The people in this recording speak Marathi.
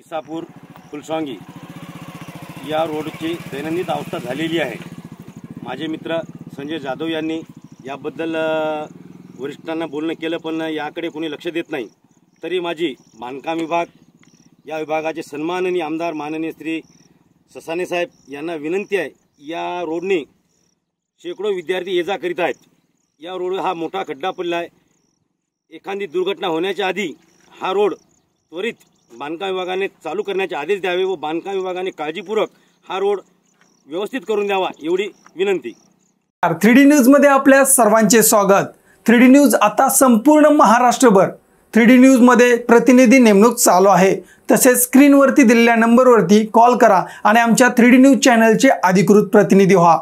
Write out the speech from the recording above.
इसापूर फुलसवांगी या रोडची दैनंदिन अवस्था झालेली आहे। माझे मित्र संजय जाधव यांनी याबद्दल वरिष्ठांना बोलणं केलं, पण याकडे कोणी लक्ष देत नाही। तरी माझी बांधकाम विभाग या विभागाचे सन्माननीय आमदार माननीय श्री ससाणे साहेब यांना विनंती आहे, या रोडने शेकडो विद्यार्थी ये जा करीत आहेत। या रोड हा मोठा खड्डा पडला आहे। एखादी दुर्घटना होण्याच्या आधी हा रोड त्वरित बांधकाम विभागाने चालू करण्याचे आदेश द्यावे व बांधकाम विभागाने काळजीपूर्वक हा रोड व्यवस्थित करून द्यावा एवढी विनंती। 3D न्यूज मध्ये आपल्या सर्वांचे स्वागत। 3D न्यूज आता संपूर्ण महाराष्ट्रभर 3D न्यूज मध्ये प्रतिनिधी नेमणूक चालू आहे। तसेच स्क्रीनवरती दिलेल्या नंबरवरती कॉल करा आणि आमच्या 3D न्यूज चॅनलचे अधिकृत प्रतिनिधी व्हा।